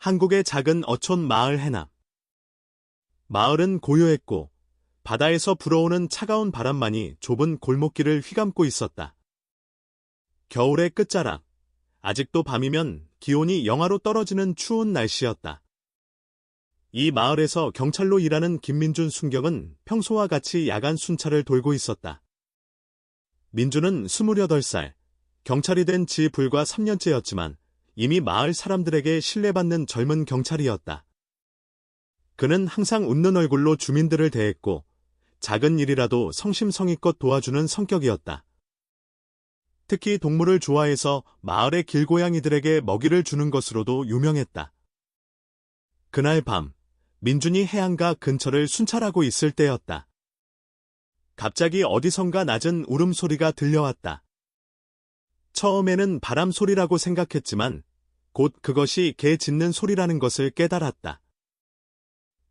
한국의 작은 어촌 마을 해남. 마을은 고요했고 바다에서 불어오는 차가운 바람만이 좁은 골목길을 휘감고 있었다. 겨울의 끝자락, 아직도 밤이면 기온이 영하로 떨어지는 추운 날씨였다. 이 마을에서 경찰로 일하는 김민준 순경은 평소와 같이 야간 순찰을 돌고 있었다. 민준은 28살, 경찰이 된 지 불과 3년째였지만 이미 마을 사람들에게 신뢰받는 젊은 경찰이었다. 그는 항상 웃는 얼굴로 주민들을 대했고 작은 일이라도 성심성의껏 도와주는 성격이었다. 특히 동물을 좋아해서 마을의 길고양이들에게 먹이를 주는 것으로도 유명했다. 그날 밤, 민준이 해안가 근처를 순찰하고 있을 때였다. 갑자기 어디선가 낮은 울음소리가 들려왔다. 처음에는 바람 소리라고 생각했지만 곧 그것이 개 짖는 소리라는 것을 깨달았다.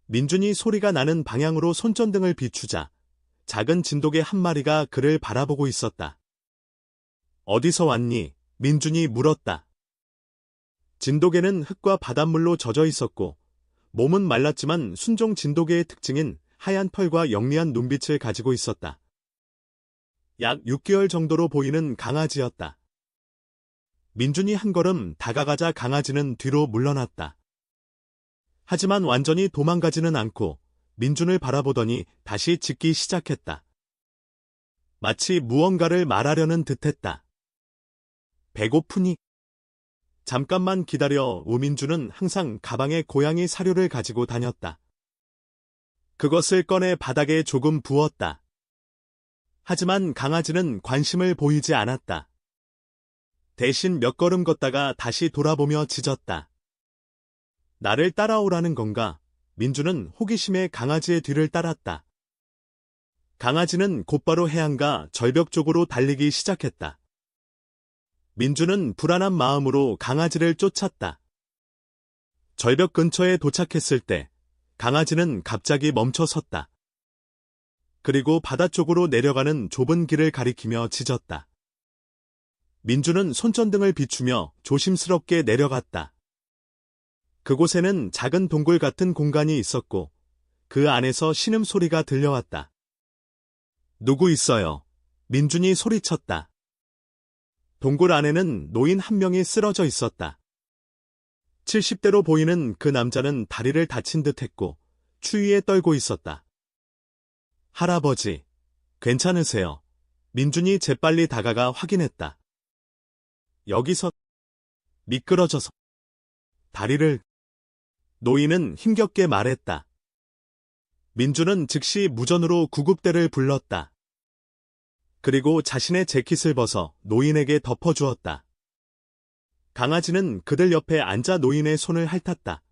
민준이 소리가 나는 방향으로 손전등을 비추자 작은 진돗개 한 마리가 그를 바라보고 있었다. 어디서 왔니? 민준이 물었다. 진돗개는 흙과 바닷물로 젖어 있었고 몸은 말랐지만 순종 진돗개의 특징인 하얀 털과 영리한 눈빛을 가지고 있었다. 약 6개월 정도로 보이는 강아지였다. 민준이 한 걸음 다가가자 강아지는 뒤로 물러났다. 하지만 완전히 도망가지는 않고 민준을 바라보더니 다시 짖기 시작했다. 마치 무언가를 말하려는 듯했다. 배고프니? 잠깐만 기다려. 우민준은 항상 가방에 고양이 사료를 가지고 다녔다. 그것을 꺼내 바닥에 조금 부었다. 하지만 강아지는 관심을 보이지 않았다. 대신 몇 걸음 걷다가 다시 돌아보며 짖었다. 나를 따라오라는 건가? 민준은 호기심에 강아지의 뒤를 따랐다. 강아지는 곧바로 해안가 절벽 쪽으로 달리기 시작했다. 민준은 불안한 마음으로 강아지를 쫓았다. 절벽 근처에 도착했을 때 강아지는 갑자기 멈춰 섰다. 그리고 바다 쪽으로 내려가는 좁은 길을 가리키며 짖었다. 민준은 손전등을 비추며 조심스럽게 내려갔다. 그곳에는 작은 동굴 같은 공간이 있었고 그 안에서 신음소리가 들려왔다. 누구 있어요? 민준이 소리쳤다. 동굴 안에는 노인 한 명이 쓰러져 있었다. 70대로 보이는 그 남자는 다리를 다친 듯 했고 추위에 떨고 있었다. 할아버지, 괜찮으세요? 민준이 재빨리 다가가 확인했다. 여기서 미끄러져서 다리를... 노인은 힘겹게 말했다. 민준은 즉시 무전으로 구급대를 불렀다. 그리고 자신의 재킷을 벗어 노인에게 덮어주었다. 강아지는 그들 옆에 앉아 노인의 손을 핥았다.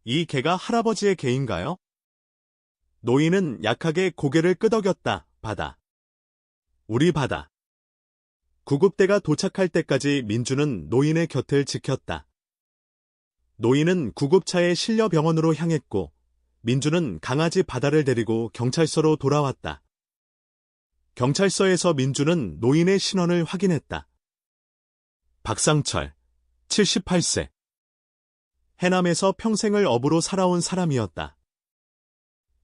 이 개가 할아버지의 개인가요? 노인은 약하게 고개를 끄덕였다. 바다. 우리 바다. 구급대가 도착할 때까지 민준은 노인의 곁을 지켰다. 노인은 구급차에 실려 병원으로 향했고 민준은 강아지 바다를 데리고 경찰서로 돌아왔다. 경찰서에서 민준은 노인의 신원을 확인했다. 박상철, 78세. 해남에서 평생을 어부로 살아온 사람이었다.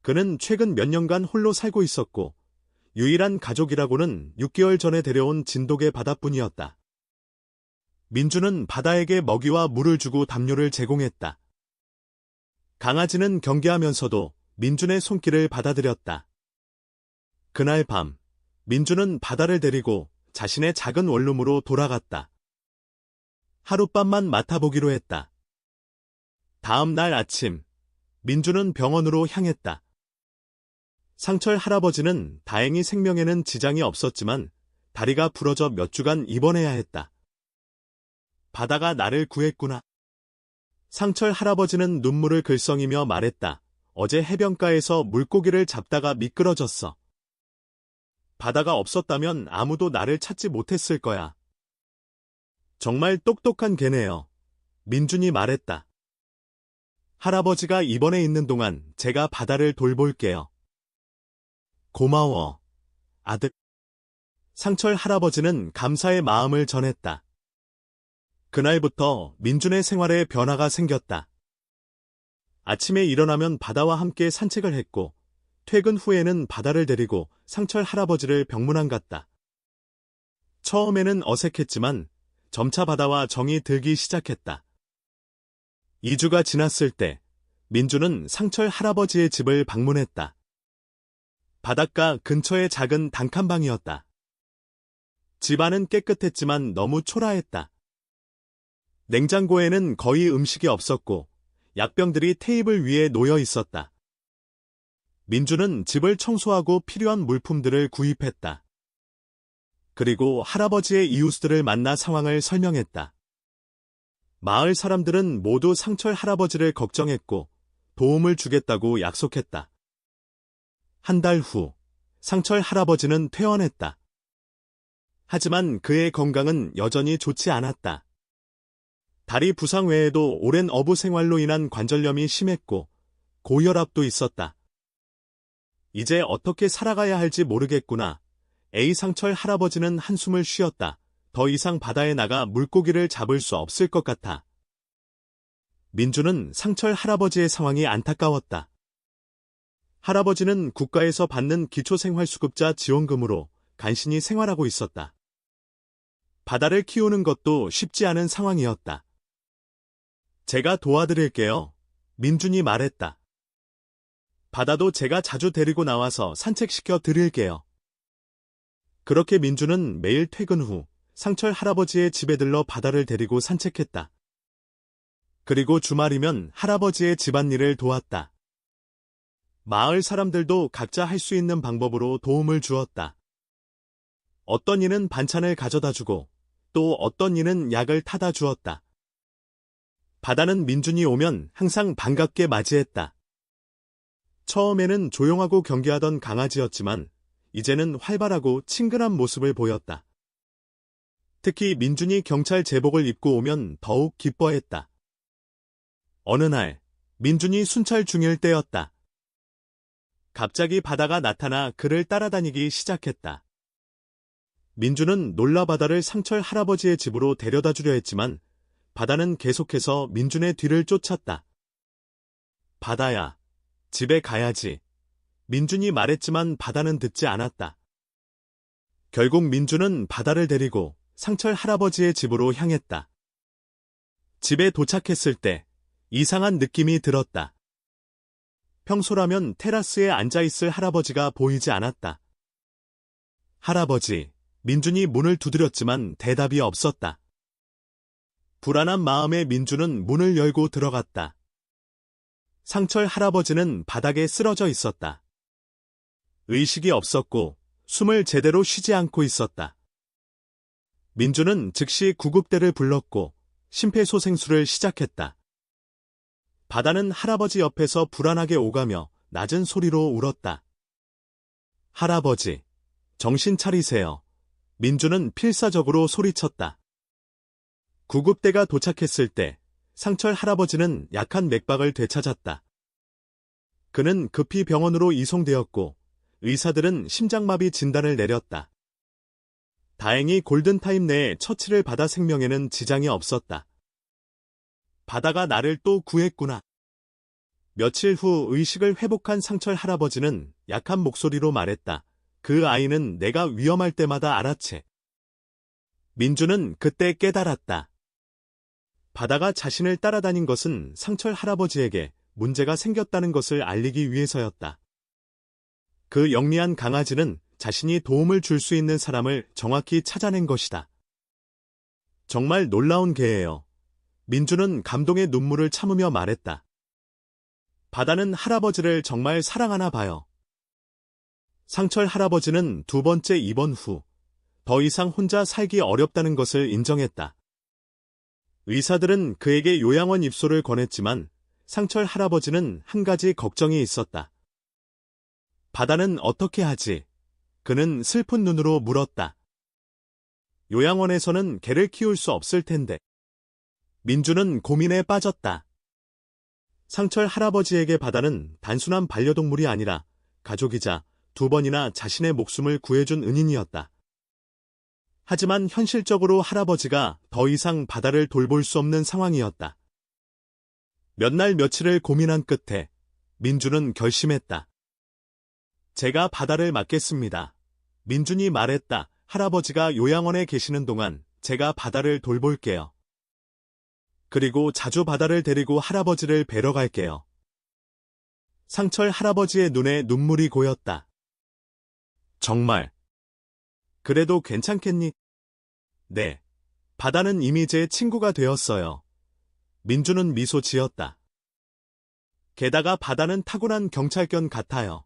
그는 최근 몇 년간 홀로 살고 있었고 유일한 가족이라고는 6개월 전에 데려온 진돗개 바다뿐이었다. 민준은 바다에게 먹이와 물을 주고 담요를 제공했다. 강아지는 경계하면서도 민준의 손길을 받아들였다. 그날 밤, 민준은 바다를 데리고 자신의 작은 원룸으로 돌아갔다. 하룻밤만 맡아보기로 했다. 다음 날 아침, 민준은 병원으로 향했다. 상철 할아버지는 다행히 생명에는 지장이 없었지만 다리가 부러져 몇 주간 입원해야 했다. 바다가 나를 구했구나. 상철 할아버지는 눈물을 글썽이며 말했다. 어제 해변가에서 물고기를 잡다가 미끄러졌어. 바다가 없었다면 아무도 나를 찾지 못했을 거야. 정말 똑똑한 개네요. 민준이 말했다. 할아버지가 입원해 있는 동안 제가 바다를 돌볼게요. 고마워, 아들. 상철 할아버지는 감사의 마음을 전했다. 그날부터 민준의 생활에 변화가 생겼다. 아침에 일어나면 바다와 함께 산책을 했고, 퇴근 후에는 바다를 데리고 상철 할아버지를 병문안 갔다. 처음에는 어색했지만 점차 바다와 정이 들기 시작했다. 2주가 지났을 때 민주는 상철 할아버지의 집을 방문했다. 바닷가 근처의 작은 단칸방이었다. 집안은 깨끗했지만 너무 초라했다. 냉장고에는 거의 음식이 없었고 약병들이 테이블 위에 놓여 있었다. 민주는 집을 청소하고 필요한 물품들을 구입했다. 그리고 할아버지의 이웃들을 만나 상황을 설명했다. 마을 사람들은 모두 상철 할아버지를 걱정했고 도움을 주겠다고 약속했다. 한 달 후, 상철 할아버지는 퇴원했다. 하지만 그의 건강은 여전히 좋지 않았다. 다리 부상 외에도 오랜 어부 생활로 인한 관절염이 심했고 고혈압도 있었다. 이제 어떻게 살아가야 할지 모르겠구나. 상철 할아버지는 한숨을 쉬었다. 더 이상 바다에 나가 물고기를 잡을 수 없을 것 같아. 민주는 상철 할아버지의 상황이 안타까웠다. 할아버지는 국가에서 받는 기초생활수급자 지원금으로 간신히 생활하고 있었다. 바다를 키우는 것도 쉽지 않은 상황이었다. 제가 도와드릴게요. 민준이 말했다. 바다도 제가 자주 데리고 나와서 산책시켜 드릴게요. 그렇게 민준은 매일 퇴근 후 상철 할아버지의 집에 들러 바다를 데리고 산책했다. 그리고 주말이면 할아버지의 집안일을 도왔다. 마을 사람들도 각자 할 수 있는 방법으로 도움을 주었다. 어떤 이는 반찬을 가져다 주고 또 어떤 이는 약을 타다 주었다. 바다는 민준이 오면 항상 반갑게 맞이했다. 처음에는 조용하고 경계하던 강아지였지만 이제는 활발하고 친근한 모습을 보였다. 특히 민준이 경찰 제복을 입고 오면 더욱 기뻐했다. 어느 날 민준이 순찰 중일 때였다. 갑자기 바다가 나타나 그를 따라다니기 시작했다. 민준은 놀라 바다를 상철 할아버지의 집으로 데려다 주려 했지만 바다는 계속해서 민준의 뒤를 쫓았다. 바다야, 집에 가야지. 민준이 말했지만 바다는 듣지 않았다. 결국 민준은 바다를 데리고 상철 할아버지의 집으로 향했다. 집에 도착했을 때 이상한 느낌이 들었다. 평소라면 테라스에 앉아있을 할아버지가 보이지 않았다. 할아버지, 민준이 문을 두드렸지만 대답이 없었다. 불안한 마음에 민준은 문을 열고 들어갔다. 상철 할아버지는 바닥에 쓰러져 있었다. 의식이 없었고 숨을 제대로 쉬지 않고 있었다. 민준은 즉시 구급대를 불렀고 심폐소생술을 시작했다. 바다는 할아버지 옆에서 불안하게 오가며 낮은 소리로 울었다. 할아버지, 정신 차리세요. 민준은 필사적으로 소리쳤다. 구급대가 도착했을 때 상철 할아버지는 약한 맥박을 되찾았다. 그는 급히 병원으로 이송되었고 의사들은 심장마비 진단을 내렸다. 다행히 골든타임 내에 처치를 받아 생명에는 지장이 없었다. 바다가 나를 또 구했구나. 며칠 후 의식을 회복한 상철 할아버지는 약한 목소리로 말했다. 그 아이는 내가 위험할 때마다 알아채. 민준은 그때 깨달았다. 바다가 자신을 따라다닌 것은 상철 할아버지에게 문제가 생겼다는 것을 알리기 위해서였다. 그 영리한 강아지는 자신이 도움을 줄 수 있는 사람을 정확히 찾아낸 것이다. 정말 놀라운 개예요. 민준은 감동의 눈물을 참으며 말했다. 바다는 할아버지를 정말 사랑하나 봐요. 상철 할아버지는 두 번째 입원 후 더 이상 혼자 살기 어렵다는 것을 인정했다. 의사들은 그에게 요양원 입소를 권했지만 상철 할아버지는 한 가지 걱정이 있었다. 바다는 어떻게 하지? 그는 슬픈 눈으로 물었다. 요양원에서는 개를 키울 수 없을 텐데. 민주는 고민에 빠졌다. 상철 할아버지에게 바다는 단순한 반려동물이 아니라 가족이자 두 번이나 자신의 목숨을 구해준 은인이었다. 하지만 현실적으로 할아버지가 더 이상 바다를 돌볼 수 없는 상황이었다. 몇 날 며칠을 고민한 끝에 민준은 결심했다. 제가 바다를 맡겠습니다. 민준이 말했다. 할아버지가 요양원에 계시는 동안 제가 바다를 돌볼게요. 그리고 자주 바다를 데리고 할아버지를 뵈러 갈게요. 상철 할아버지의 눈에 눈물이 고였다. 정말. 그래도 괜찮겠니? 네. 바다는 이미 제 친구가 되었어요. 민준은 미소 지었다. 게다가 바다는 타고난 경찰견 같아요.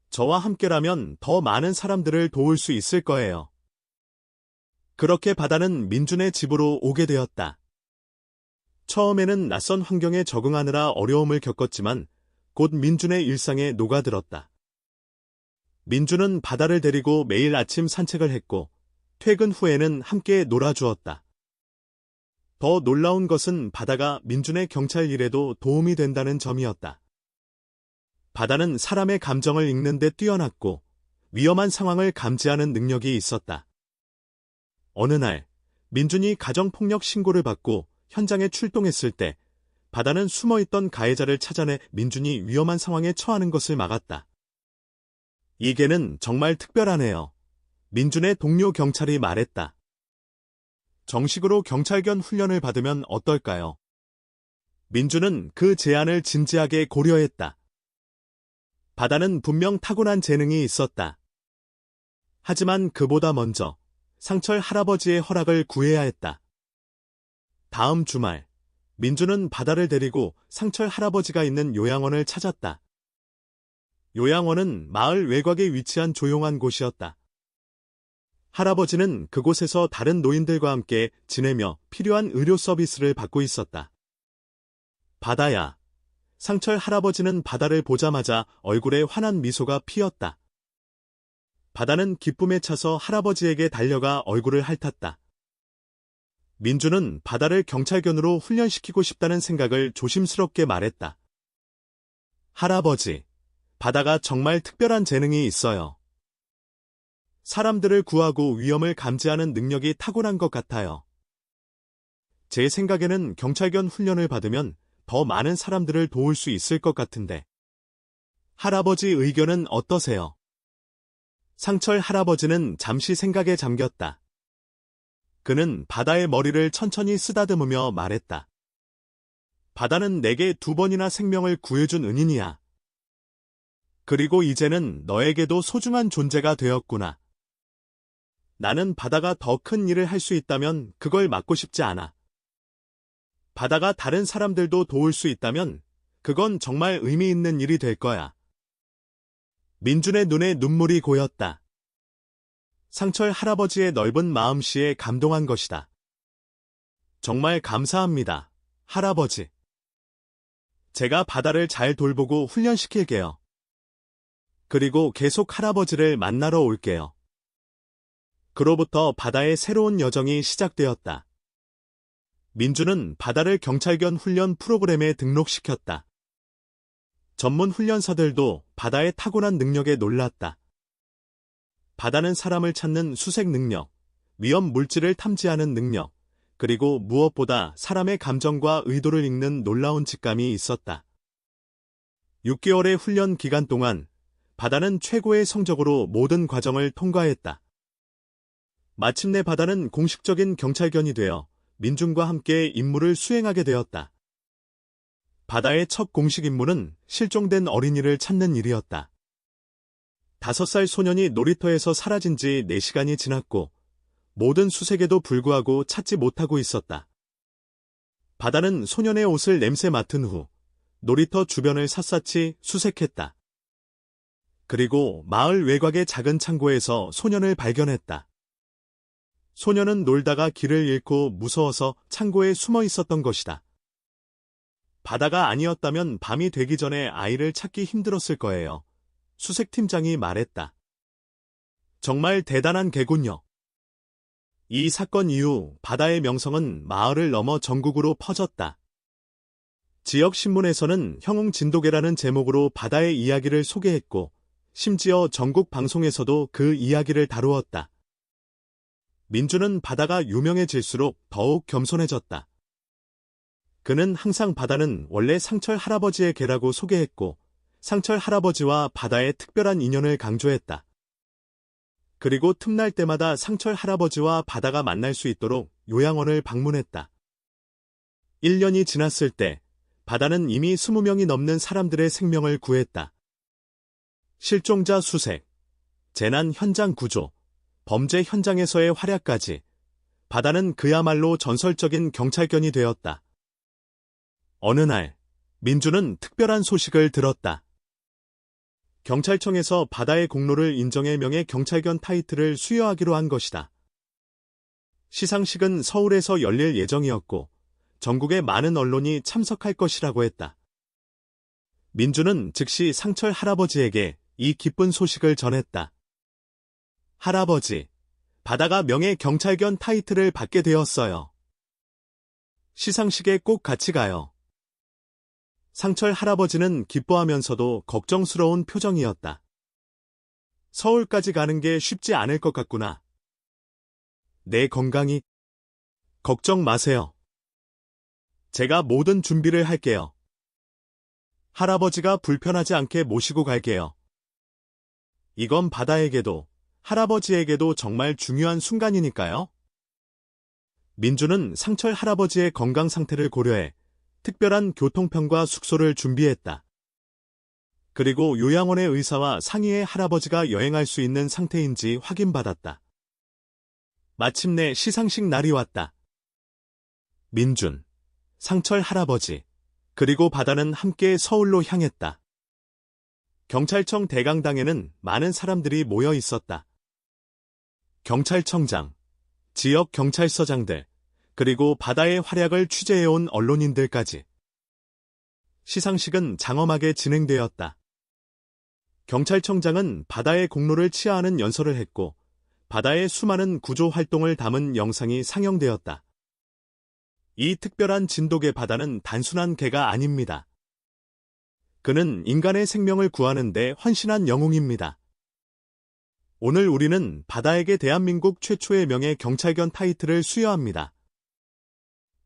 저와 함께라면 더 많은 사람들을 도울 수 있을 거예요. 그렇게 바다는 민준의 집으로 오게 되었다. 처음에는 낯선 환경에 적응하느라 어려움을 겪었지만 곧 민준의 일상에 녹아들었다. 민준은 바다를 데리고 매일 아침 산책을 했고 퇴근 후에는 함께 놀아주었다. 더 놀라운 것은 바다가 민준의 경찰 일에도 도움이 된다는 점이었다. 바다는 사람의 감정을 읽는 데 뛰어났고 위험한 상황을 감지하는 능력이 있었다. 어느 날 민준이 가정폭력 신고를 받고 현장에 출동했을 때 바다는 숨어있던 가해자를 찾아내 민준이 위험한 상황에 처하는 것을 막았다. 이 개는 정말 특별하네요. 민준의 동료 경찰이 말했다. 정식으로 경찰견 훈련을 받으면 어떨까요? 민준은 그 제안을 진지하게 고려했다. 바다는 분명 타고난 재능이 있었다. 하지만 그보다 먼저 상철 할아버지의 허락을 구해야 했다. 다음 주말, 민준은 바다를 데리고 상철 할아버지가 있는 요양원을 찾았다. 요양원은 마을 외곽에 위치한 조용한 곳이었다. 할아버지는 그곳에서 다른 노인들과 함께 지내며 필요한 의료 서비스를 받고 있었다. 바다야. 상철 할아버지는 바다를 보자마자 얼굴에 환한 미소가 피었다. 바다는 기쁨에 차서 할아버지에게 달려가 얼굴을 핥았다. 민준은 바다를 경찰견으로 훈련시키고 싶다는 생각을 조심스럽게 말했다. 할아버지, 바다가 정말 특별한 재능이 있어요. 사람들을 구하고 위험을 감지하는 능력이 타고난 것 같아요. 제 생각에는 경찰견 훈련을 받으면 더 많은 사람들을 도울 수 있을 것 같은데. 할아버지 의견은 어떠세요? 상철 할아버지는 잠시 생각에 잠겼다. 그는 바다의 머리를 천천히 쓰다듬으며 말했다. 바다는 내게 2번이나 생명을 구해준 은인이야. 그리고 이제는 너에게도 소중한 존재가 되었구나. 나는 바다가 더 큰 일을 할 수 있다면 그걸 막고 싶지 않아. 바다가 다른 사람들도 도울 수 있다면 그건 정말 의미 있는 일이 될 거야. 민준의 눈에 눈물이 고였다. 상철 할아버지의 넓은 마음씨에 감동한 것이다. 정말 감사합니다, 할아버지. 제가 바다를 잘 돌보고 훈련시킬게요. 그리고 계속 할아버지를 만나러 올게요. 그로부터 바다의 새로운 여정이 시작되었다. 민준은 바다를 경찰견 훈련 프로그램에 등록시켰다. 전문 훈련사들도 바다의 타고난 능력에 놀랐다. 바다는 사람을 찾는 수색 능력, 위험 물질을 탐지하는 능력, 그리고 무엇보다 사람의 감정과 의도를 읽는 놀라운 직감이 있었다. 6개월의 훈련 기간 동안 바다는 최고의 성적으로 모든 과정을 통과했다. 마침내 바다는 공식적인 경찰견이 되어 민준과 함께 임무를 수행하게 되었다. 바다의 첫 공식 임무는 실종된 어린이를 찾는 일이었다. 5살 소년이 놀이터에서 사라진 지 4시간이 지났고 모든 수색에도 불구하고 찾지 못하고 있었다. 바다는 소년의 옷을 냄새 맡은 후 놀이터 주변을 샅샅이 수색했다. 그리고 마을 외곽의 작은 창고에서 소년을 발견했다. 소년은 놀다가 길을 잃고 무서워서 창고에 숨어 있었던 것이다. 바다가 아니었다면 밤이 되기 전에 아이를 찾기 힘들었을 거예요. 수색팀장이 말했다. 정말 대단한 개군요. 이 사건 이후 바다의 명성은 마을을 넘어 전국으로 퍼졌다. 지역 신문에서는 형웅 진돗개라는 제목으로 바다의 이야기를 소개했고 심지어 전국 방송에서도 그 이야기를 다루었다. 민주는 바다가 유명해질수록 더욱 겸손해졌다. 그는 항상 바다는 원래 상철 할아버지의 개라고 소개했고, 상철 할아버지와 바다의 특별한 인연을 강조했다. 그리고 틈날 때마다 상철 할아버지와 바다가 만날 수 있도록 요양원을 방문했다. 1년이 지났을 때 바다는 이미 20명이 넘는 사람들의 생명을 구했다. 실종자 수색, 재난 현장 구조, 범죄 현장에서의 활약까지 바다는 그야말로 전설적인 경찰견이 되었다. 어느 날 민주는 특별한 소식을 들었다. 경찰청에서 바다의 공로를 인정해 명예 경찰견 타이틀을 수여하기로 한 것이다. 시상식은 서울에서 열릴 예정이었고 전국의 많은 언론이 참석할 것이라고 했다. 민주는 즉시 상철 할아버지에게 이 기쁜 소식을 전했다. 할아버지, 바다가 명예 경찰견 타이틀을 받게 되었어요. 시상식에 꼭 같이 가요. 상철 할아버지는 기뻐하면서도 걱정스러운 표정이었다. 서울까지 가는 게 쉽지 않을 것 같구나. 내 건강이... 걱정 마세요. 제가 모든 준비를 할게요. 할아버지가 불편하지 않게 모시고 갈게요. 이건 바다에게도 할아버지에게도 정말 중요한 순간이니까요. 민주는 상철 할아버지의 건강 상태를 고려해 특별한 교통편과 숙소를 준비했다. 그리고 요양원의 의사와 상의해 할아버지가 여행할 수 있는 상태인지 확인받았다. 마침내 시상식 날이 왔다. 민준, 상철 할아버지, 그리고 바다는 함께 서울로 향했다. 경찰청 대강당에는 많은 사람들이 모여 있었다. 경찰청장, 지역 경찰서장들, 그리고 바다의 활약을 취재해온 언론인들까지. 시상식은 장엄하게 진행되었다. 경찰청장은 바다의 공로를 치하하는 연설을 했고, 바다의 수많은 구조 활동을 담은 영상이 상영되었다. 이 특별한 진돗개 바다는 단순한 개가 아닙니다. 그는 인간의 생명을 구하는 데 헌신한 영웅입니다. 오늘 우리는 바다에게 대한민국 최초의 명예 경찰견 타이틀을 수여합니다.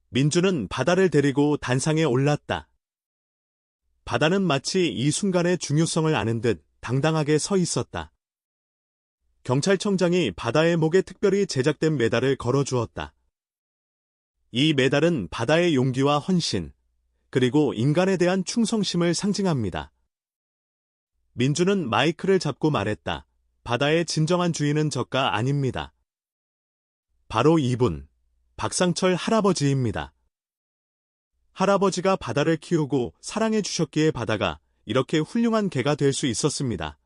민주는 바다를 데리고 단상에 올랐다. 바다는 마치 이 순간의 중요성을 아는 듯 당당하게 서 있었다. 경찰청장이 바다의 목에 특별히 제작된 메달을 걸어주었다. 이 메달은 바다의 용기와 헌신, 그리고 인간에 대한 충성심을 상징합니다. 민주는 마이크를 잡고 말했다. 바다의 진정한 주인은 저가 아닙니다. 바로 이분, 박상철 할아버지입니다. 할아버지가 바다를 키우고 사랑해 주셨기에 바다가 이렇게 훌륭한 개가 될 수 있었습니다.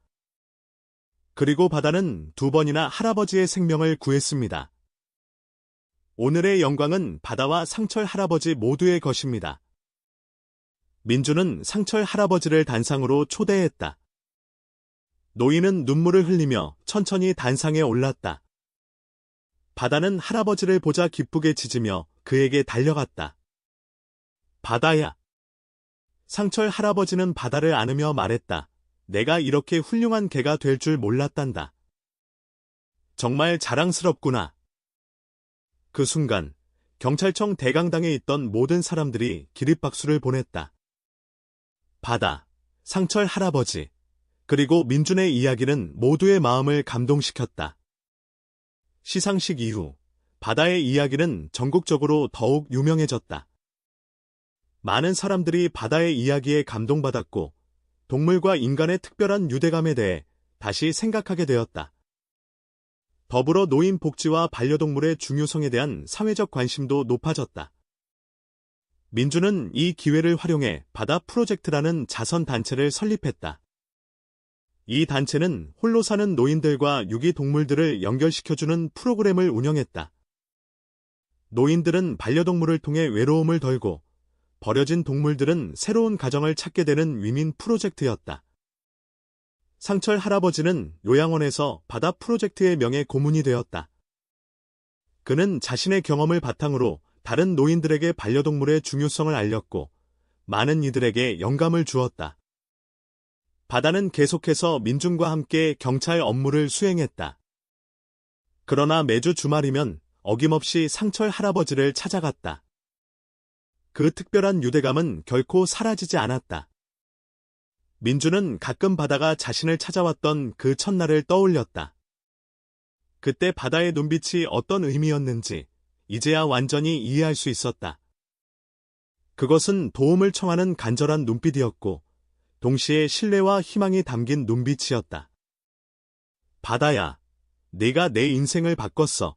그리고 바다는 2번이나 할아버지의 생명을 구했습니다. 오늘의 영광은 바다와 상철 할아버지 모두의 것입니다. 민주는 상철 할아버지를 단상으로 초대했다. 노인은 눈물을 흘리며 천천히 단상에 올랐다. 바다는 할아버지를 보자 기쁘게 짖으며 그에게 달려갔다. 바다야. 상철 할아버지는 바다를 안으며 말했다. 내가 이렇게 훌륭한 개가 될 줄 몰랐단다. 정말 자랑스럽구나. 그 순간 경찰청 대강당에 있던 모든 사람들이 기립박수를 보냈다. 바다, 상철 할아버지, 그리고 민준의 이야기는 모두의 마음을 감동시켰다. 시상식 이후 바다의 이야기는 전국적으로 더욱 유명해졌다. 많은 사람들이 바다의 이야기에 감동받았고 동물과 인간의 특별한 유대감에 대해 다시 생각하게 되었다. 더불어 노인 복지와 반려동물의 중요성에 대한 사회적 관심도 높아졌다. 민주는 이 기회를 활용해 바다 프로젝트라는 자선단체를 설립했다. 이 단체는 홀로 사는 노인들과 유기동물들을 연결시켜주는 프로그램을 운영했다. 노인들은 반려동물을 통해 외로움을 덜고 버려진 동물들은 새로운 가정을 찾게 되는 위민 프로젝트였다. 상철 할아버지는 요양원에서 바다 프로젝트의 명예 고문이 되었다. 그는 자신의 경험을 바탕으로 다른 노인들에게 반려동물의 중요성을 알렸고 많은 이들에게 영감을 주었다. 바다는 계속해서 민중과 함께 경찰 업무를 수행했다. 그러나 매주 주말이면 어김없이 상철 할아버지를 찾아갔다. 그 특별한 유대감은 결코 사라지지 않았다. 민주는 가끔 바다가 자신을 찾아왔던 그 첫날을 떠올렸다. 그때 바다의 눈빛이 어떤 의미였는지 이제야 완전히 이해할 수 있었다. 그것은 도움을 청하는 간절한 눈빛이었고 동시에 신뢰와 희망이 담긴 눈빛이었다. 바다야, 네가 내 인생을 바꿨어.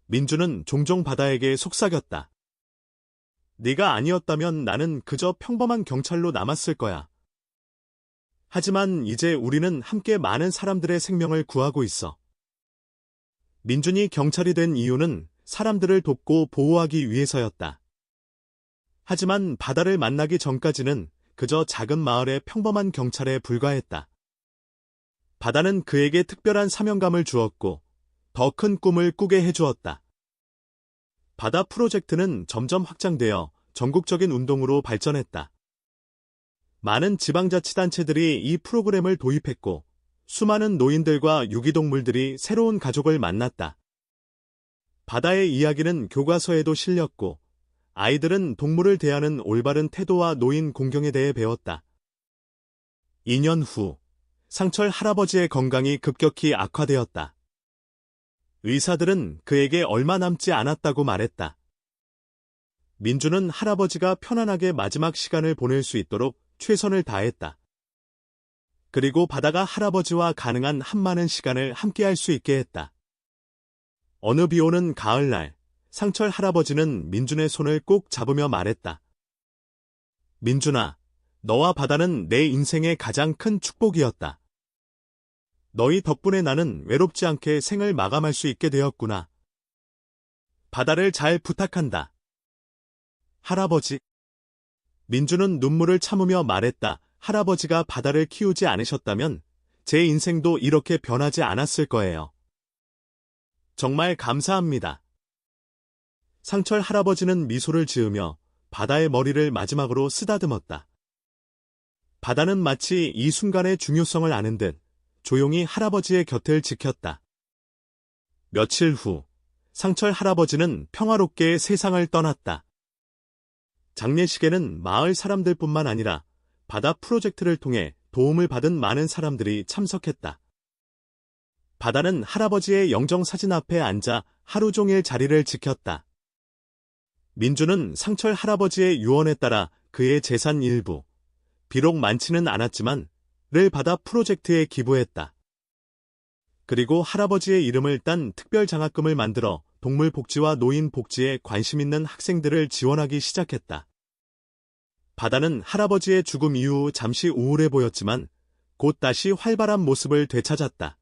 민주는 종종 바다에게 속삭였다. 네가 아니었다면 나는 그저 평범한 경찰로 남았을 거야. 하지만 이제 우리는 함께 많은 사람들의 생명을 구하고 있어. 민준이 경찰이 된 이유는 사람들을 돕고 보호하기 위해서였다. 하지만 바다를 만나기 전까지는 그저 작은 마을의 평범한 경찰에 불과했다. 바다는 그에게 특별한 사명감을 주었고 더 큰 꿈을 꾸게 해주었다. 바다 프로젝트는 점점 확장되어 전국적인 운동으로 발전했다. 많은 지방자치단체들이 이 프로그램을 도입했고 수많은 노인들과 유기동물들이 새로운 가족을 만났다. 바다의 이야기는 교과서에도 실렸고 아이들은 동물을 대하는 올바른 태도와 노인 공경에 대해 배웠다. 2년 후 상철 할아버지의 건강이 급격히 악화되었다. 의사들은 그에게 얼마 남지 않았다고 말했다. 민주는 할아버지가 편안하게 마지막 시간을 보낼 수 있도록 최선을 다했다. 그리고 바다가 할아버지와 가능한 한 많은 시간을 함께할 수 있게 했다. 어느 비 오는 가을날, 상철 할아버지는 민준의 손을 꼭 잡으며 말했다. 민준아, 너와 바다는 내 인생의 가장 큰 축복이었다. 너희 덕분에 나는 외롭지 않게 생을 마감할 수 있게 되었구나. 바다를 잘 부탁한다. 할아버지. 민주는 눈물을 참으며 말했다. 할아버지가 바다를 키우지 않으셨다면 제 인생도 이렇게 변하지 않았을 거예요. 정말 감사합니다. 상철 할아버지는 미소를 지으며 바다의 머리를 마지막으로 쓰다듬었다. 바다는 마치 이 순간의 중요성을 아는 듯 조용히 할아버지의 곁을 지켰다. 며칠 후 상철 할아버지는 평화롭게 세상을 떠났다. 장례식에는 마을 사람들뿐만 아니라 바다 프로젝트를 통해 도움을 받은 많은 사람들이 참석했다. 바다는 할아버지의 영정사진 앞에 앉아 하루 종일 자리를 지켰다. 민주는 상철 할아버지의 유언에 따라 그의 재산 일부, 비록 많지는 않았지만 를 바다 프로젝트에 기부했다. 그리고 할아버지의 이름을 딴 특별 장학금을 만들어 동물 복지와 노인 복지에 관심 있는 학생들을 지원하기 시작했다. 바다는 할아버지의 죽음 이후 잠시 우울해 보였지만 곧 다시 활발한 모습을 되찾았다.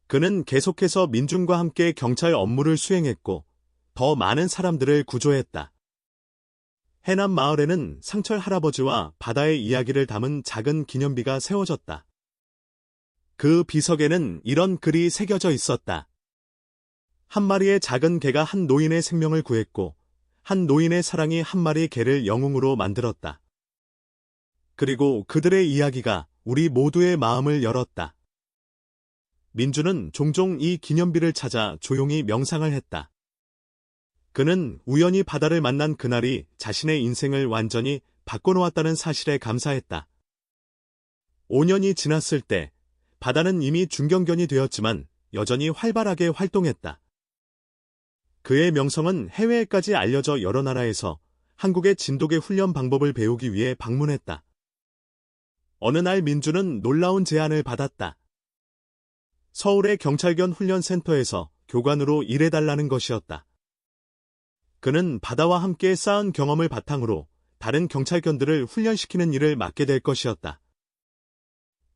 그는 계속해서 민준과 함께 경찰 업무를 수행했고 더 많은 사람들을 구조했다. 해남 마을에는 상철 할아버지와 바다의 이야기를 담은 작은 기념비가 세워졌다. 그 비석에는 이런 글이 새겨져 있었다. 한 마리의 작은 개가 한 노인의 생명을 구했고 한 노인의 사랑이 한 마리 개를 영웅으로 만들었다. 그리고 그들의 이야기가 우리 모두의 마음을 열었다. 민주는 종종 이 기념비를 찾아 조용히 명상을 했다. 그는 우연히 바다를 만난 그날이 자신의 인생을 완전히 바꿔놓았다는 사실에 감사했다. 5년이 지났을 때 바다는 이미 중경견이 되었지만 여전히 활발하게 활동했다. 그의 명성은 해외에까지 알려져 여러 나라에서 한국의 진돗개 훈련 방법을 배우기 위해 방문했다. 어느 날 민주는 놀라운 제안을 받았다. 서울의 경찰견 훈련센터에서 교관으로 일해달라는 것이었다. 그는 바다와 함께 쌓은 경험을 바탕으로 다른 경찰견들을 훈련시키는 일을 맡게 될 것이었다.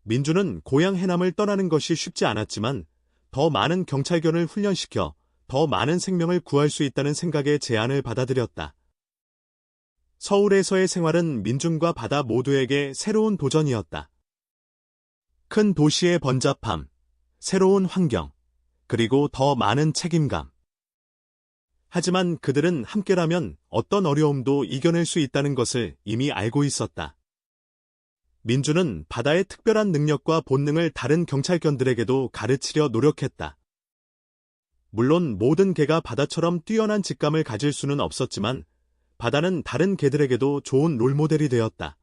민주는 고향 해남을 떠나는 것이 쉽지 않았지만 더 많은 경찰견을 훈련시켜 더 많은 생명을 구할 수 있다는 생각에 제안을 받아들였다. 서울에서의 생활은 민준과 바다 모두에게 새로운 도전이었다. 큰 도시의 번잡함, 새로운 환경, 그리고 더 많은 책임감. 하지만 그들은 함께라면 어떤 어려움도 이겨낼 수 있다는 것을 이미 알고 있었다. 민주는 바다의 특별한 능력과 본능을 다른 경찰견들에게도 가르치려 노력했다. 물론 모든 개가 바다처럼 뛰어난 직감을 가질 수는 없었지만 바다는 다른 개들에게도 좋은 롤모델이 되었다.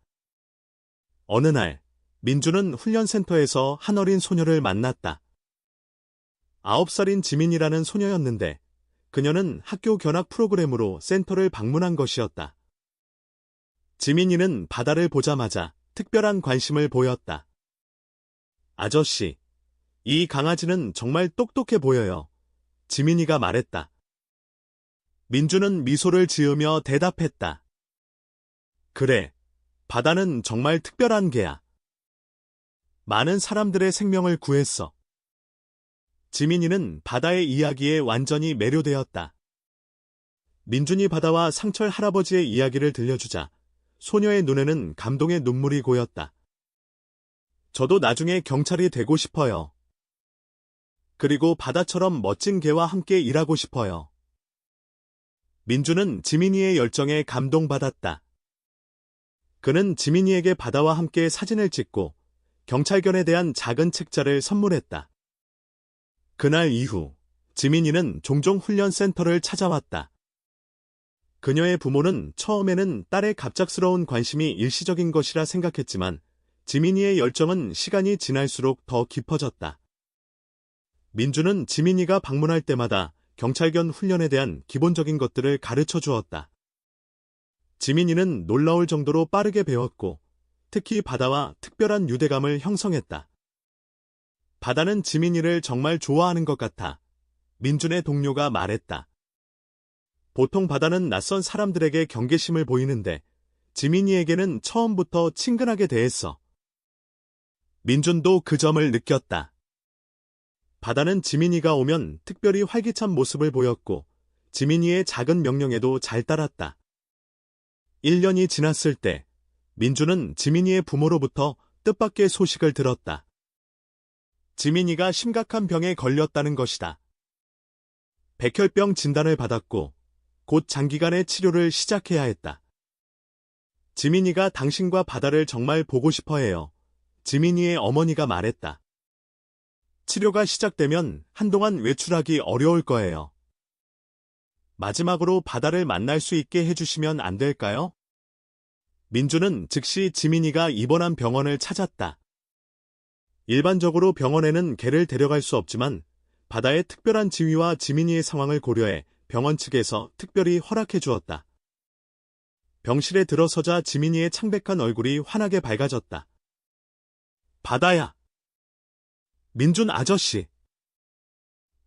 어느 날, 민주는 훈련센터에서 한 어린 소녀를 만났다. 9살인 지민이라는 소녀였는데 그녀는 학교 견학 프로그램으로 센터를 방문한 것이었다. 지민이는 바다를 보자마자 특별한 관심을 보였다. 아저씨, 이 강아지는 정말 똑똑해 보여요. 지민이가 말했다. 민주는 미소를 지으며 대답했다. 그래, 바다는 정말 특별한 개야. 많은 사람들의 생명을 구했어. 지민이는 바다의 이야기에 완전히 매료되었다. 민준이 바다와 상철 할아버지의 이야기를 들려주자 소녀의 눈에는 감동의 눈물이 고였다. 저도 나중에 경찰이 되고 싶어요. 그리고 바다처럼 멋진 개와 함께 일하고 싶어요. 민주는 지민이의 열정에 감동받았다. 그는 지민이에게 바다와 함께 사진을 찍고 경찰견에 대한 작은 책자를 선물했다. 그날 이후 지민이는 종종 훈련센터를 찾아왔다. 그녀의 부모는 처음에는 딸의 갑작스러운 관심이 일시적인 것이라 생각했지만 지민이의 열정은 시간이 지날수록 더 깊어졌다. 민주는 지민이가 방문할 때마다 경찰견 훈련에 대한 기본적인 것들을 가르쳐 주었다. 지민이는 놀라울 정도로 빠르게 배웠고 특히 바다와 특별한 유대감을 형성했다. 바다는 지민이를 정말 좋아하는 것 같아. 민준의 동료가 말했다. 보통 바다는 낯선 사람들에게 경계심을 보이는데 지민이에게는 처음부터 친근하게 대했어. 민준도 그 점을 느꼈다. 바다는 지민이가 오면 특별히 활기찬 모습을 보였고 지민이의 작은 명령에도 잘 따랐다. 1년이 지났을 때 민준은 지민이의 부모로부터 뜻밖의 소식을 들었다. 지민이가 심각한 병에 걸렸다는 것이다. 백혈병 진단을 받았고 곧 장기간의 치료를 시작해야 했다. 지민이가 당신과 바다를 정말 보고 싶어 해요. 지민이의 어머니가 말했다. 치료가 시작되면 한동안 외출하기 어려울 거예요. 마지막으로 바다를 만날 수 있게 해주시면 안 될까요? 민주는 즉시 지민이가 입원한 병원을 찾았다. 일반적으로 병원에는 개를 데려갈 수 없지만 바다의 특별한 지위와 지민이의 상황을 고려해 병원 측에서 특별히 허락해 주었다. 병실에 들어서자 지민이의 창백한 얼굴이 환하게 밝아졌다. 바다야. 민준 아저씨.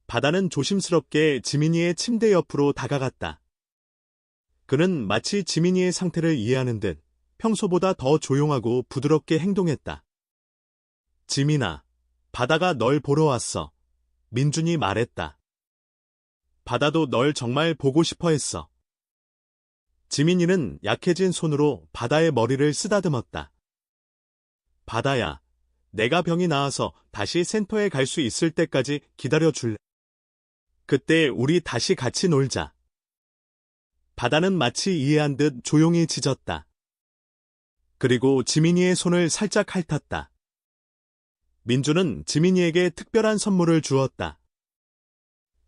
바다는 조심스럽게 지민이의 침대 옆으로 다가갔다. 그는 마치 지민이의 상태를 이해하는 듯 평소보다 더 조용하고 부드럽게 행동했다. 지민아, 바다가 널 보러 왔어. 민준이 말했다. 바다도 널 정말 보고 싶어 했어. 지민이는 약해진 손으로 바다의 머리를 쓰다듬었다. 바다야, 내가 병이 나아서 다시 센터에 갈 수 있을 때까지 기다려줄래? 그때 우리 다시 같이 놀자. 바다는 마치 이해한 듯 조용히 짖었다. 그리고 지민이의 손을 살짝 핥았다. 민주는 지민이에게 특별한 선물을 주었다.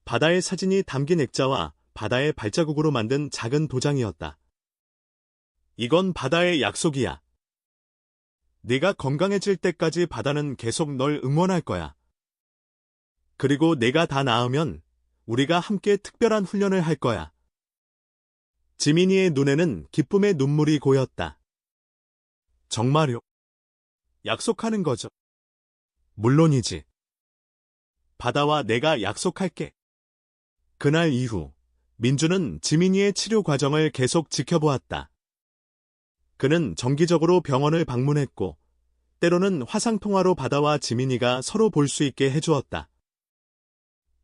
바다의 사진이 담긴 액자와 바다의 발자국으로 만든 작은 도장이었다. 이건 바다의 약속이야. 네가 건강해질 때까지 바다는 계속 널 응원할 거야. 그리고 내가 다 나으면 우리가 함께 특별한 훈련을 할 거야. 지민이의 눈에는 기쁨의 눈물이 고였다. 정말요? 약속하는 거죠? 물론이지. 바다와 내가 약속할게. 그날 이후 민주는 지민이의 치료 과정을 계속 지켜보았다. 그는 정기적으로 병원을 방문했고 때로는 화상통화로 바다와 지민이가 서로 볼 수 있게 해주었다.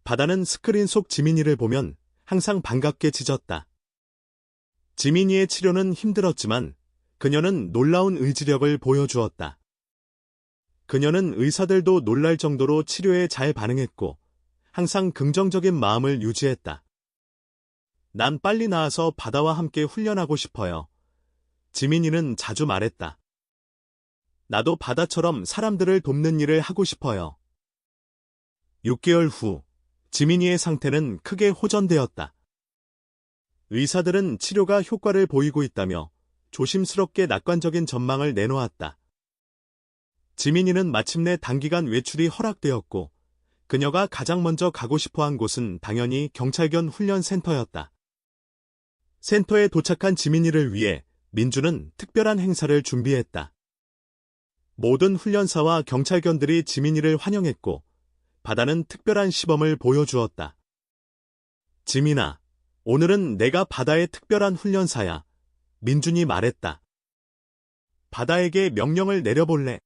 바다는 스크린 속 지민이를 보면 항상 반갑게 짖었다. 지민이의 치료는 힘들었지만 그녀는 놀라운 의지력을 보여주었다. 그녀는 의사들도 놀랄 정도로 치료에 잘 반응했고 항상 긍정적인 마음을 유지했다. 난 빨리 나아서 바다와 함께 훈련하고 싶어요. 지민이는 자주 말했다. 나도 바다처럼 사람들을 돕는 일을 하고 싶어요. 6개월 후 지민이의 상태는 크게 호전되었다. 의사들은 치료가 효과를 보이고 있다며 조심스럽게 낙관적인 전망을 내놓았다. 지민이는 마침내 단기간 외출이 허락되었고 그녀가 가장 먼저 가고 싶어한 곳은 당연히 경찰견 훈련센터였다. 센터에 도착한 지민이를 위해 민주는 특별한 행사를 준비했다. 모든 훈련사와 경찰견들이 지민이를 환영했고 바다는 특별한 시범을 보여주었다. 지민아, 오늘은 내가 바다의 특별한 훈련사야. 민준이 말했다. 바다에게 명령을 내려볼래?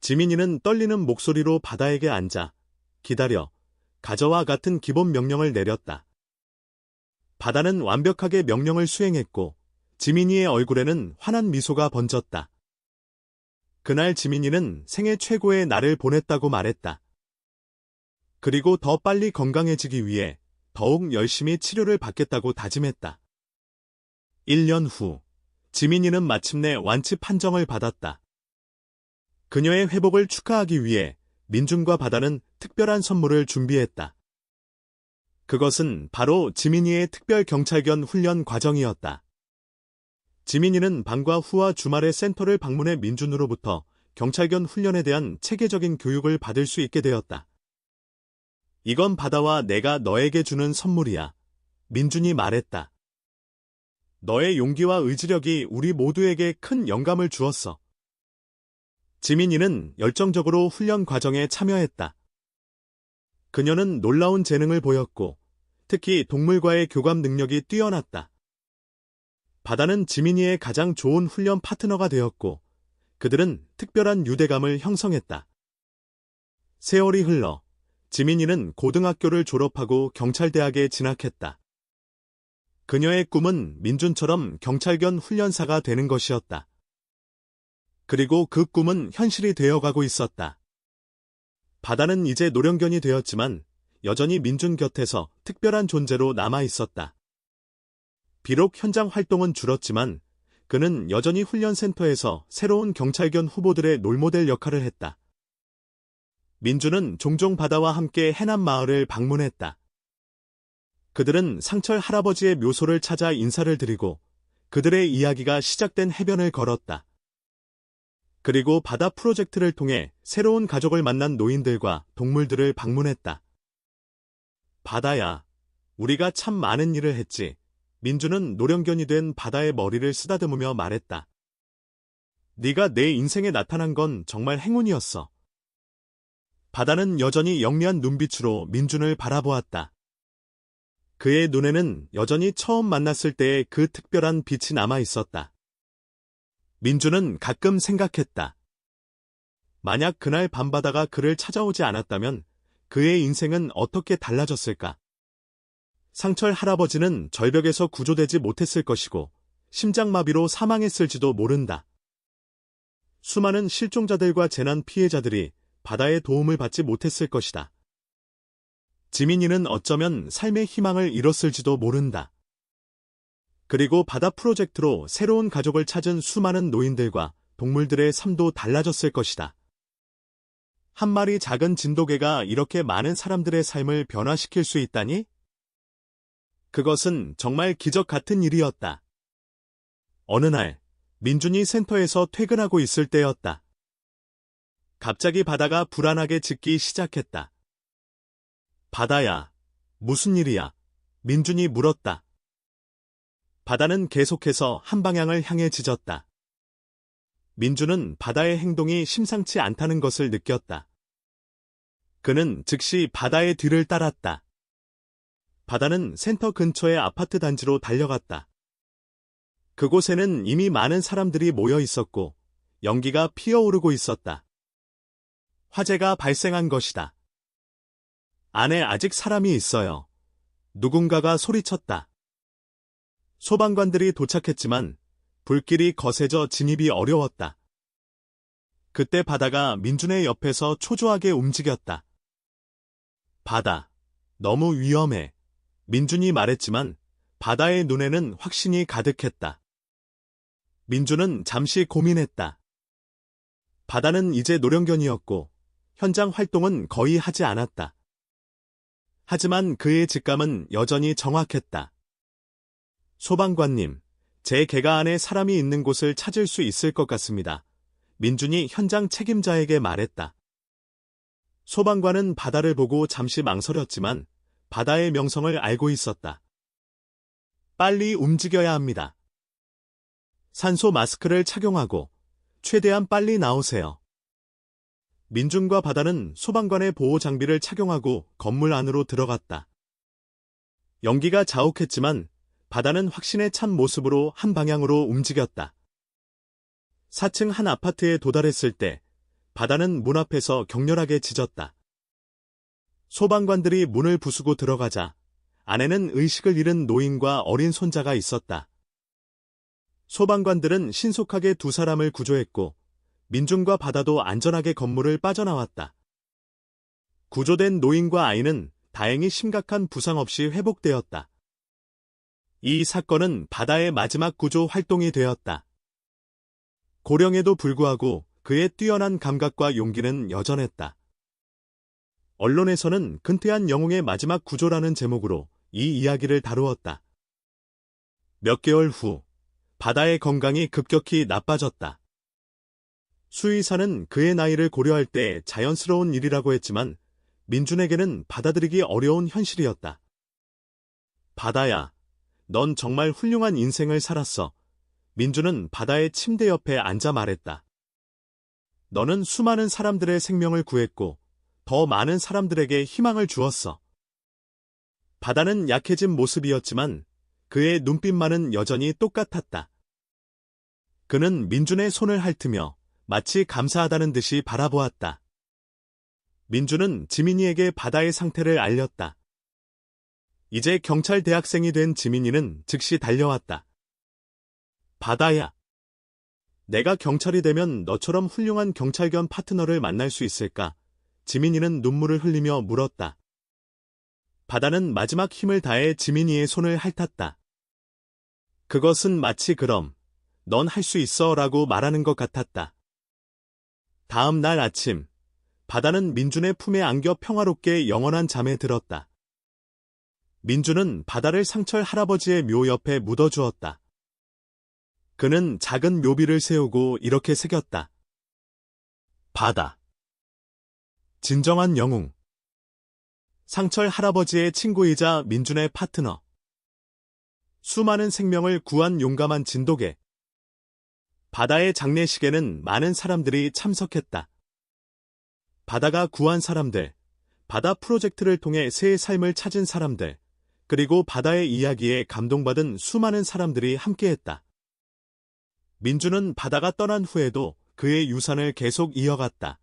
지민이는 떨리는 목소리로 바다에게 앉아 기다려, 가져와 같은 기본 명령을 내렸다. 바다는 완벽하게 명령을 수행했고 지민이의 얼굴에는 환한 미소가 번졌다. 그날 지민이는 생애 최고의 날을 보냈다고 말했다. 그리고 더 빨리 건강해지기 위해 더욱 열심히 치료를 받겠다고 다짐했다. 1년 후, 지민이는 마침내 완치 판정을 받았다. 그녀의 회복을 축하하기 위해 민준과 바다는 특별한 선물을 준비했다. 그것은 바로 지민이의 특별 경찰견 훈련 과정이었다. 지민이는 방과 후와 주말에 센터를 방문해 민준으로부터 경찰견 훈련에 대한 체계적인 교육을 받을 수 있게 되었다. 이건 바다와 내가 너에게 주는 선물이야. 민준이 말했다. 너의 용기와 의지력이 우리 모두에게 큰 영감을 주었어. 지민이는 열정적으로 훈련 과정에 참여했다. 그녀는 놀라운 재능을 보였고 특히 동물과의 교감 능력이 뛰어났다. 바다는 지민이의 가장 좋은 훈련 파트너가 되었고 그들은 특별한 유대감을 형성했다. 세월이 흘러 지민이는 고등학교를 졸업하고 경찰대학에 진학했다. 그녀의 꿈은 민준처럼 경찰견 훈련사가 되는 것이었다. 그리고 그 꿈은 현실이 되어가고 있었다. 바다는 이제 노령견이 되었지만 여전히 민준 곁에서 특별한 존재로 남아 있었다. 비록 현장 활동은 줄었지만 그는 여전히 훈련센터에서 새로운 경찰견 후보들의 롤모델 역할을 했다. 민준은 종종 바다와 함께 해남 마을을 방문했다. 그들은 상철 할아버지의 묘소를 찾아 인사를 드리고 그들의 이야기가 시작된 해변을 걸었다. 그리고 바다 프로젝트를 통해 새로운 가족을 만난 노인들과 동물들을 방문했다. 바다야, 우리가 참 많은 일을 했지. 민준은 노령견이 된 바다의 머리를 쓰다듬으며 말했다. 네가 내 인생에 나타난 건 정말 행운이었어. 바다는 여전히 영리한 눈빛으로 민준을 바라보았다. 그의 눈에는 여전히 처음 만났을 때의 그 특별한 빛이 남아 있었다. 민준은 가끔 생각했다. 만약 그날 밤바다가 그를 찾아오지 않았다면 그의 인생은 어떻게 달라졌을까? 상철 할아버지는 절벽에서 구조되지 못했을 것이고 심장마비로 사망했을지도 모른다. 수많은 실종자들과 재난 피해자들이 바다의 도움을 받지 못했을 것이다. 지민이는 어쩌면 삶의 희망을 잃었을지도 모른다. 그리고 바다 프로젝트로 새로운 가족을 찾은 수많은 노인들과 동물들의 삶도 달라졌을 것이다. 한 마리 작은 진돗개가 이렇게 많은 사람들의 삶을 변화시킬 수 있다니? 그것은 정말 기적 같은 일이었다. 어느 날, 민준이 센터에서 퇴근하고 있을 때였다. 갑자기 바다가 불안하게 짖기 시작했다. 바다야, 무슨 일이야? 민준이 물었다. 바다는 계속해서 한 방향을 향해 짖었다. 민준은 바다의 행동이 심상치 않다는 것을 느꼈다. 그는 즉시 바다의 뒤를 따랐다. 바다는 센터 근처의 아파트 단지로 달려갔다. 그곳에는 이미 많은 사람들이 모여 있었고 연기가 피어오르고 있었다. 화재가 발생한 것이다. 안에 아직 사람이 있어요. 누군가가 소리쳤다. 소방관들이 도착했지만 불길이 거세져 진입이 어려웠다. 그때 바다가 민준의 옆에서 초조하게 움직였다. 바다, 너무 위험해. 민준이 말했지만 바다의 눈에는 확신이 가득했다. 민준은 잠시 고민했다. 바다는 이제 노령견이었고 현장 활동은 거의 하지 않았다. 하지만 그의 직감은 여전히 정확했다. 소방관님, 제 개가 안에 사람이 있는 곳을 찾을 수 있을 것 같습니다. 민준이 현장 책임자에게 말했다. 소방관은 바다를 보고 잠시 망설였지만 바다의 명성을 알고 있었다. 빨리 움직여야 합니다. 산소 마스크를 착용하고 최대한 빨리 나오세요. 민준과 바다는 소방관의 보호 장비를 착용하고 건물 안으로 들어갔다. 연기가 자욱했지만 바다는 확신에 찬 모습으로 한 방향으로 움직였다. 4층 한 아파트에 도달했을 때 바다는 문 앞에서 격렬하게 짖었다. 소방관들이 문을 부수고 들어가자 안에는 의식을 잃은 노인과 어린 손자가 있었다. 소방관들은 신속하게 두 사람을 구조했고 민준과 바다도 안전하게 건물을 빠져나왔다. 구조된 노인과 아이는 다행히 심각한 부상 없이 회복되었다. 이 사건은 바다의 마지막 구조 활동이 되었다. 고령에도 불구하고 그의 뛰어난 감각과 용기는 여전했다. 언론에서는 근태한 영웅의 마지막 구조라는 제목으로 이 이야기를 다루었다. 몇 개월 후 바다의 건강이 급격히 나빠졌다. 수의사는 그의 나이를 고려할 때 자연스러운 일이라고 했지만 민준에게는 받아들이기 어려운 현실이었다. 바다야, 넌 정말 훌륭한 인생을 살았어. 민준은 바다의 침대 옆에 앉아 말했다. 너는 수많은 사람들의 생명을 구했고 더 많은 사람들에게 희망을 주었어. 바다는 약해진 모습이었지만 그의 눈빛만은 여전히 똑같았다. 그는 민준의 손을 핥으며 마치 감사하다는 듯이 바라보았다. 민준은 지민이에게 바다의 상태를 알렸다. 이제 경찰 대학생이 된 지민이는 즉시 달려왔다. 바다야. 내가 경찰이 되면 너처럼 훌륭한 경찰 겸 파트너를 만날 수 있을까? 지민이는 눈물을 흘리며 물었다. 바다는 마지막 힘을 다해 지민이의 손을 핥았다. 그것은 마치 그럼 넌 할 수 있어 라고 말하는 것 같았다. 다음 날 아침, 바다는 민준의 품에 안겨 평화롭게 영원한 잠에 들었다. 민준은 바다를 상철 할아버지의 묘 옆에 묻어주었다. 그는 작은 묘비를 세우고 이렇게 새겼다. 바다. 진정한 영웅. 상철 할아버지의 친구이자 민준의 파트너. 수많은 생명을 구한 용감한 진돗개. 바다의 장례식에는 많은 사람들이 참석했다. 바다가 구한 사람들, 바다 프로젝트를 통해 새의 삶을 찾은 사람들, 그리고 바다의 이야기에 감동받은 수많은 사람들이 함께했다. 민준은 바다가 떠난 후에도 그의 유산을 계속 이어갔다.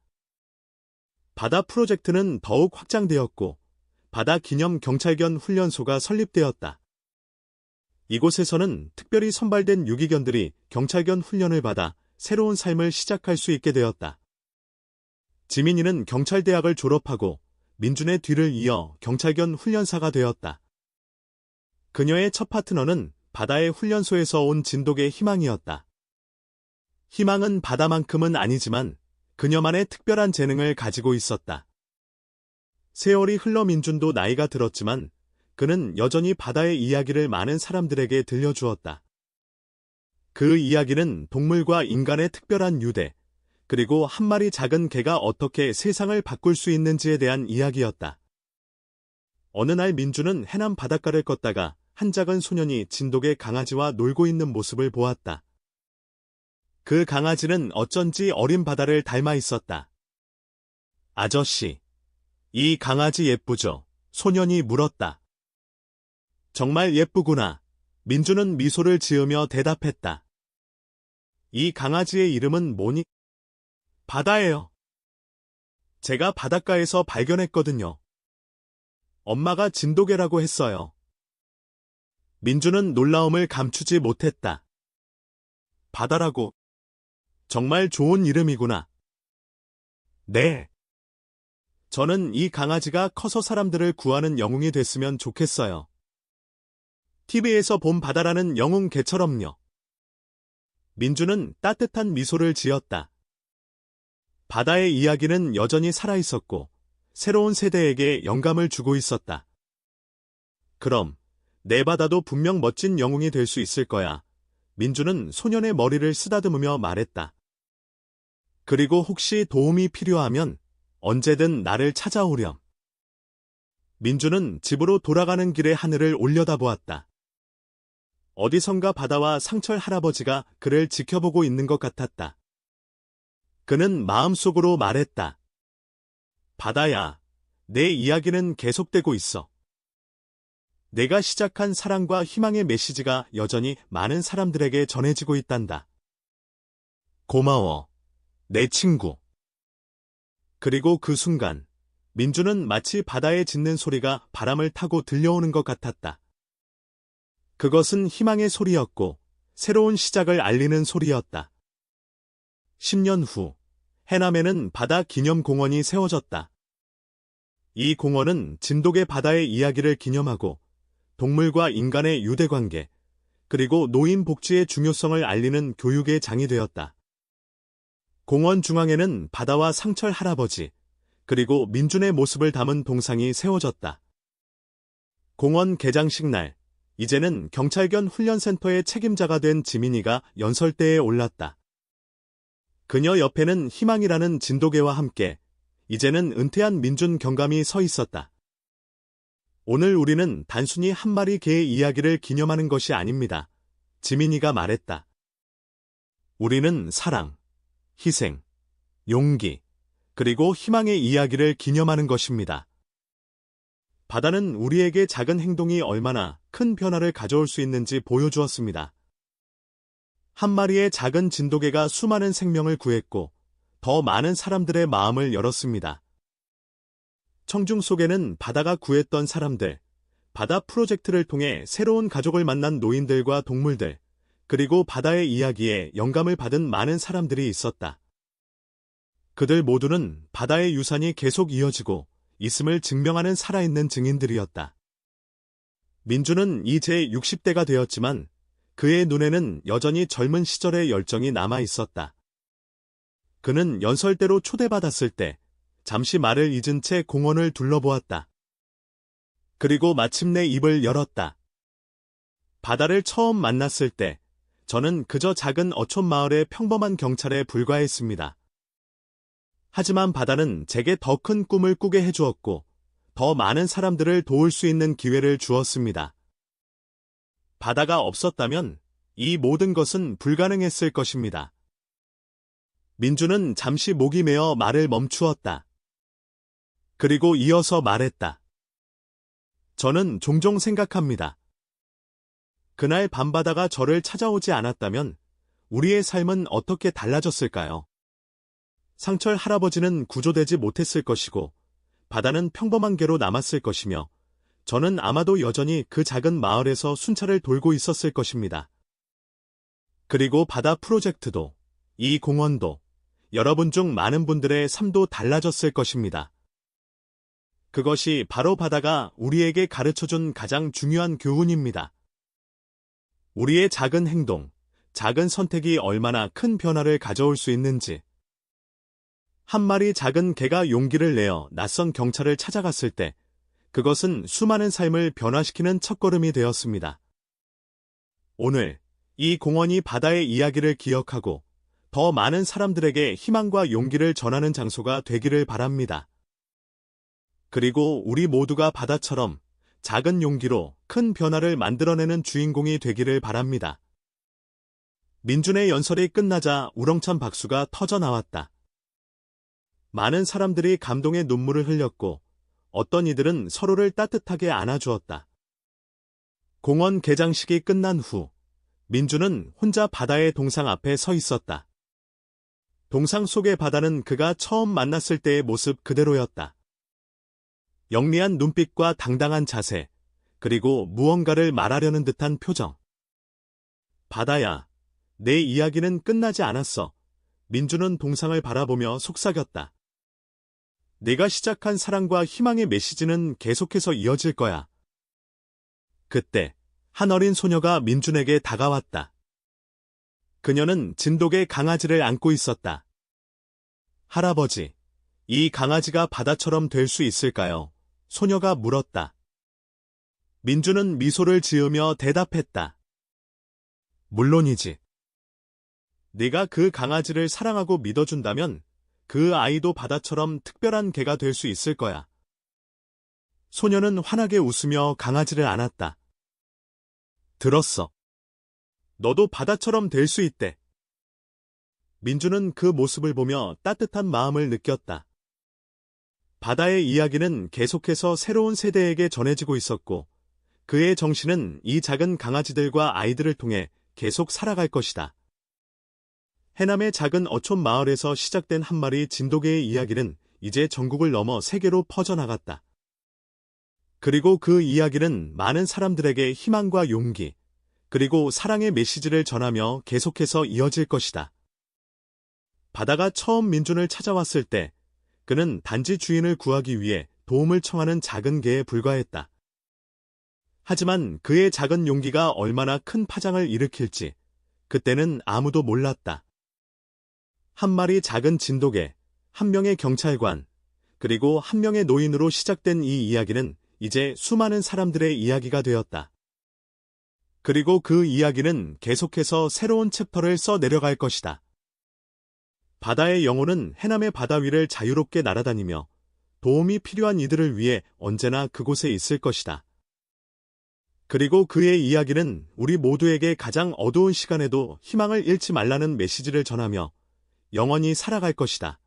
바다 프로젝트는 더욱 확장되었고 바다 기념 경찰견 훈련소가 설립되었다. 이곳에서는 특별히 선발된 유기견들이 경찰견 훈련을 받아 새로운 삶을 시작할 수 있게 되었다. 지민이는 경찰대학을 졸업하고 민준의 뒤를 이어 경찰견 훈련사가 되었다. 그녀의 첫 파트너는 바다의 훈련소에서 온 진돗개 희망이었다. 희망은 바다만큼은 아니지만 그녀만의 특별한 재능을 가지고 있었다. 세월이 흘러 민준도 나이가 들었지만 그는 여전히 바다의 이야기를 많은 사람들에게 들려주었다. 그 이야기는 동물과 인간의 특별한 유대, 그리고 한 마리 작은 개가 어떻게 세상을 바꿀 수 있는지에 대한 이야기였다. 어느 날 민준은 해남 바닷가를 걷다가 한 작은 소년이 진돗개 강아지와 놀고 있는 모습을 보았다. 그 강아지는 어쩐지 어린 바다를 닮아 있었다. 아저씨, 이 강아지 예쁘죠? 소년이 물었다. 정말 예쁘구나. 민준은 미소를 지으며 대답했다. 이 강아지의 이름은 뭐니? 바다예요. 제가 바닷가에서 발견했거든요. 엄마가 진돗개라고 했어요. 민준은 놀라움을 감추지 못했다. 바다라고. 정말 좋은 이름이구나. 네. 저는 이 강아지가 커서 사람들을 구하는 영웅이 됐으면 좋겠어요. TV에서 본 바다라는 영웅 개처럼요. 민준은 따뜻한 미소를 지었다. 바다의 이야기는 여전히 살아있었고 새로운 세대에게 영감을 주고 있었다. 그럼 내 바다도 분명 멋진 영웅이 될 수 있을 거야. 민주는 소년의 머리를 쓰다듬으며 말했다. 그리고 혹시 도움이 필요하면 언제든 나를 찾아오렴. 민주는 집으로 돌아가는 길에 하늘을 올려다보았다. 어디선가 바다와 상철 할아버지가 그를 지켜보고 있는 것 같았다. 그는 마음속으로 말했다. 바다야, 내 이야기는 계속되고 있어. 내가 시작한 사랑과 희망의 메시지가 여전히 많은 사람들에게 전해지고 있단다. 고마워, 내 친구. 그리고 그 순간, 민주는 마치 바다에 짖는 소리가 바람을 타고 들려오는 것 같았다. 그것은 희망의 소리였고, 새로운 시작을 알리는 소리였다. 10년 후, 해남에는 바다 기념공원이 세워졌다. 이 공원은 진돗개 바다의 이야기를 기념하고, 동물과 인간의 유대관계, 그리고 노인 복지의 중요성을 알리는 교육의 장이 되었다. 공원 중앙에는 바다와 상철 할아버지, 그리고 민준의 모습을 담은 동상이 세워졌다. 공원 개장식 날, 이제는 경찰견 훈련센터의 책임자가 된 지민이가 연설대에 올랐다. 그녀 옆에는 희망이라는 진돗개와 함께 이제는 은퇴한 민준 경감이 서 있었다. 오늘 우리는 단순히 한 마리 개의 이야기를 기념하는 것이 아닙니다. 지민이가 말했다. 우리는 사랑, 희생, 용기, 그리고 희망의 이야기를 기념하는 것입니다. 바다는 우리에게 작은 행동이 얼마나 큰 변화를 가져올 수 있는지 보여주었습니다. 한 마리의 작은 진돗개가 수많은 생명을 구했고 더 많은 사람들의 마음을 열었습니다. 청중 속에는 바다가 구했던 사람들, 바다 프로젝트를 통해 새로운 가족을 만난 노인들과 동물들, 그리고 바다의 이야기에 영감을 받은 많은 사람들이 있었다. 그들 모두는 바다의 유산이 계속 이어지고 있음을 증명하는 살아있는 증인들이었다. 민주는 이제 60대가 되었지만 그의 눈에는 여전히 젊은 시절의 열정이 남아 있었다. 그는 연설대로 초대받았을 때 잠시 말을 잊은 채 공원을 둘러보았다. 그리고 마침내 입을 열었다. 바다를 처음 만났을 때 저는 그저 작은 어촌 마을의 평범한 경찰에 불과했습니다. 하지만 바다는 제게 더 큰 꿈을 꾸게 해주었고 더 많은 사람들을 도울 수 있는 기회를 주었습니다. 바다가 없었다면 이 모든 것은 불가능했을 것입니다. 민주는 잠시 목이 메어 말을 멈추었다. 그리고 이어서 말했다. 저는 종종 생각합니다. 그날 밤바다가 저를 찾아오지 않았다면 우리의 삶은 어떻게 달라졌을까요? 상철 할아버지는 구조되지 못했을 것이고 바다는 평범한 개로 남았을 것이며 저는 아마도 여전히 그 작은 마을에서 순찰을 돌고 있었을 것입니다. 그리고 바다 프로젝트도, 이 공원도, 여러분 중 많은 분들의 삶도 달라졌을 것입니다. 그것이 바로 바다가 우리에게 가르쳐준 가장 중요한 교훈입니다. 우리의 작은 행동, 작은 선택이 얼마나 큰 변화를 가져올 수 있는지. 한 마리 작은 개가 용기를 내어 낯선 경찰을 찾아갔을 때 그것은 수많은 삶을 변화시키는 첫걸음이 되었습니다. 오늘 이 공원이 바다의 이야기를 기억하고 더 많은 사람들에게 희망과 용기를 전하는 장소가 되기를 바랍니다. 그리고 우리 모두가 바다처럼 작은 용기로 큰 변화를 만들어내는 주인공이 되기를 바랍니다. 민준의 연설이 끝나자 우렁찬 박수가 터져 나왔다. 많은 사람들이 감동의 눈물을 흘렸고 어떤 이들은 서로를 따뜻하게 안아주었다. 공원 개장식이 끝난 후 민준은 혼자 바다의 동상 앞에 서 있었다. 동상 속의 바다는 그가 처음 만났을 때의 모습 그대로였다. 영리한 눈빛과 당당한 자세, 그리고 무언가를 말하려는 듯한 표정. 바다야, 내 이야기는 끝나지 않았어. 민준은 동상을 바라보며 속삭였다. 네가 시작한 사랑과 희망의 메시지는 계속해서 이어질 거야. 그때 한 어린 소녀가 민준에게 다가왔다. 그녀는 진돗개 강아지를 안고 있었다. 할아버지, 이 강아지가 바다처럼 될 수 있을까요? 소녀가 물었다. 민주는 미소를 지으며 대답했다. 물론이지. 네가 그 강아지를 사랑하고 믿어준다면 그 아이도 바다처럼 특별한 개가 될 수 있을 거야. 소녀는 환하게 웃으며 강아지를 안았다. 들었어. 너도 바다처럼 될 수 있대. 민주는 그 모습을 보며 따뜻한 마음을 느꼈다. 바다의 이야기는 계속해서 새로운 세대에게 전해지고 있었고, 그의 정신은 이 작은 강아지들과 아이들을 통해 계속 살아갈 것이다. 해남의 작은 어촌 마을에서 시작된 한 마리 진돗개의 이야기는 이제 전국을 넘어 세계로 퍼져나갔다. 그리고 그 이야기는 많은 사람들에게 희망과 용기, 그리고 사랑의 메시지를 전하며 계속해서 이어질 것이다. 바다가 처음 민준을 찾아왔을 때 그는 단지 주인을 구하기 위해 도움을 청하는 작은 개에 불과했다. 하지만 그의 작은 용기가 얼마나 큰 파장을 일으킬지 그때는 아무도 몰랐다. 한 마리 작은 진돗개, 한 명의 경찰관, 그리고 한 명의 노인으로 시작된 이 이야기는 이제 수많은 사람들의 이야기가 되었다. 그리고 그 이야기는 계속해서 새로운 챕터를 써 내려갈 것이다. 바다의 영혼은 해남의 바다 위를 자유롭게 날아다니며 도움이 필요한 이들을 위해 언제나 그곳에 있을 것이다. 그리고 그의 이야기는 우리 모두에게 가장 어두운 시간에도 희망을 잃지 말라는 메시지를 전하며 영원히 살아갈 것이다.